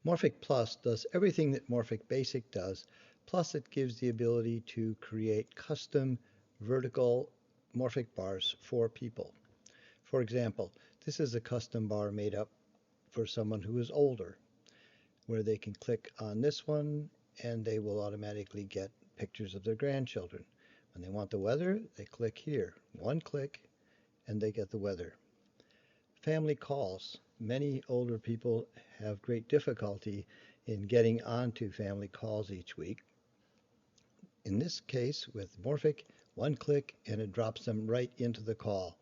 Morphic Plus does everything that Morphic Basic does, plus it gives the ability to create custom vertical Morphic bars for people. For example, this is a custom bar made up for someone who is older, where they can click on this one and they will automatically get pictures of their grandchildren. When they want the weather, they click here. One click and they get the weather. Family calls. Many older people have great difficulty in getting onto family calls each week. In this case, with Morphic, one click and it drops them right into the call.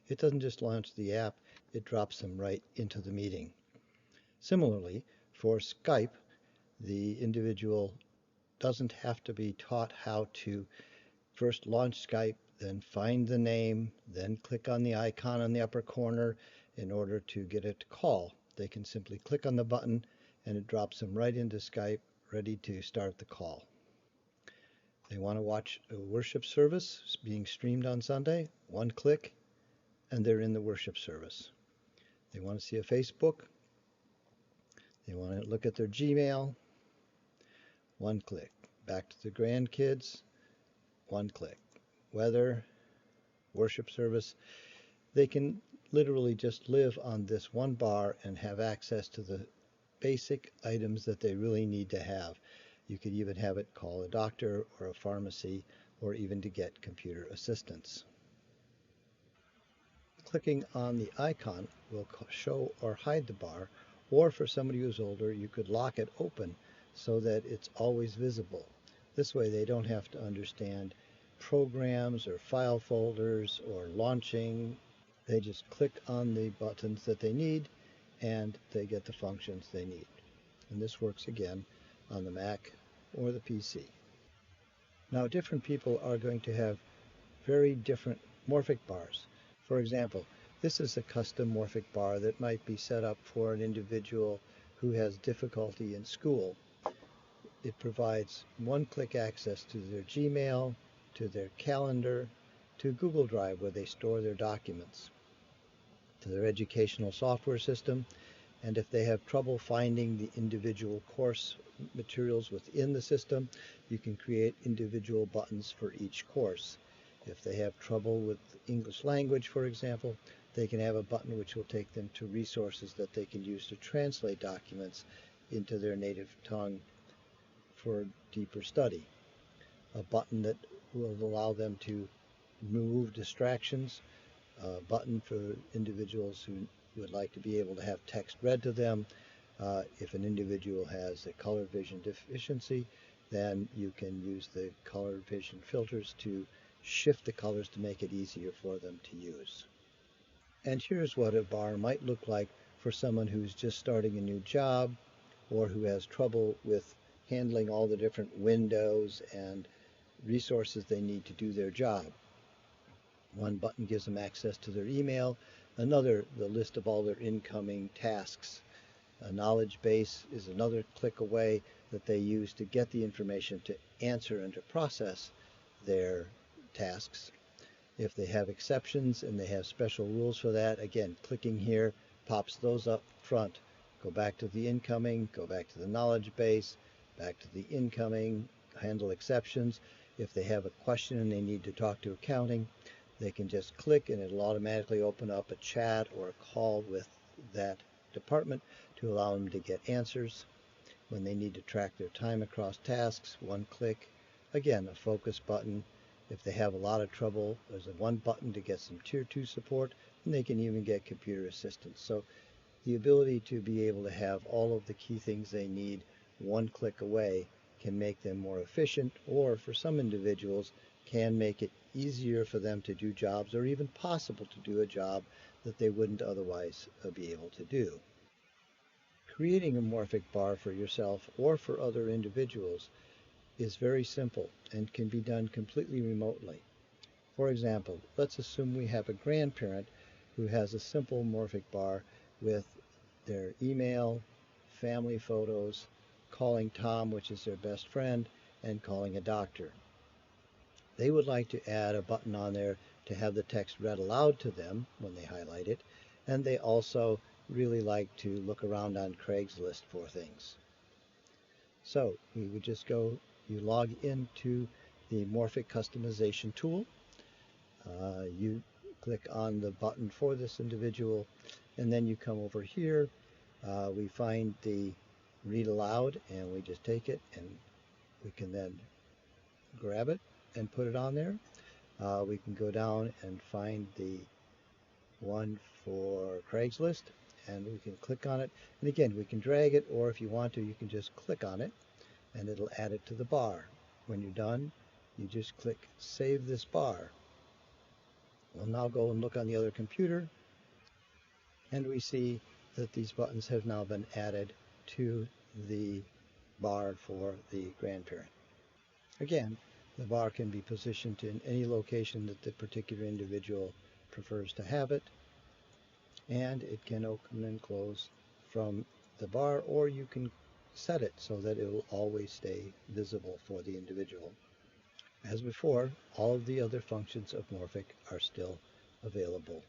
It doesn't just launch the app, it drops them right into the meeting. Similarly, for Skype, the individual doesn't have to be taught how to first launch Skype, then find the name, then click on the icon in the upper corner in order to get it to call. They can simply click on the button and it drops them right into Skype, ready to start the call. They want to watch a worship service being streamed on Sunday, one click and they're in the worship service. They want to see a Facebook, they want to look at their Gmail, one click. Back to the grandkids, one click. Weather, worship service. They can literally just live on this one bar and have access to the basic items that they really need to have. You could even have it call a doctor or a pharmacy or even to get computer assistance. Clicking on the icon will show or hide the bar, or for somebody who's older, you could lock it open so that it's always visible. This way they don't have to understand programs or file folders or launching. They just click on the buttons that they need and they get the functions they need. And this works again on the Mac or the PC. Now different people are going to have very different Morphic bars. For example, this is a custom Morphic bar that might be set up for an individual who has difficulty in school. It provides one-click access to their Gmail, to their calendar, to Google Drive where they store their documents, to their educational software system, and if they have trouble finding the individual course materials within the system, you can create individual buttons for each course. If they have trouble with English language, for example, they can have a button which will take them to resources that they can use to translate documents into their native tongue for deeper study. A button that will allow them to remove distractions, a button for individuals who would like to be able to have text read to them. If an individual has a color vision deficiency, then you can use the color vision filters to shift the colors to make it easier for them to use. And here's what a bar might look like for someone who's just starting a new job or who has trouble with handling all the different windows and resources they need to do their job. One button gives them access to their email, another the list of all their incoming tasks. A knowledge base is another click away that they use to get the information to answer and to process their tasks. If they have exceptions and they have special rules for that, again, clicking here pops those up front. Go back to the incoming, go back to the knowledge base, back to the incoming, handle exceptions. If they have a question and they need to talk to accounting, they can just click and it'll automatically open up a chat or a call with that department to allow them to get answers. When they need to track their time across tasks, one click. Again, a focus button. If they have a lot of trouble, there's a one button to get some Tier 2 support, and they can even get computer assistance. So the ability to be able to have all of the key things they need one click away can make them more efficient, or for some individuals can make it easier for them to do jobs, or even possible to do a job that they wouldn't otherwise be able to do. Creating a Morphic bar for yourself or for other individuals is very simple and can be done completely remotely. For example, let's assume we have a grandparent who has a simple Morphic bar with their email, family photos, calling Tom, which is their best friend, and calling a doctor. They would like to add a button on there to have the text read aloud to them when they highlight it, and they also really like to look around on Craigslist for things. So we would just go, you log into the Morphic customization tool. You click on the button for this individual, and then you come over here. We find the read aloud, and we just take it, and we can then grab it and put it on there. We can go down and find the one for Craigslist, and we can click on it. And again, we can drag it, or if you want to, you can just click on it, and it'll add it to the bar. When you're done, you just click Save this bar. We'll now go and look on the other computer, and we see that these buttons have now been added to the bar for the grandparent. Again, the bar can be positioned in any location that the particular individual prefers to have it, and it can open and close from the bar, or you can set it so that it will always stay visible for the individual. As before, all of the other functions of Morphic are still available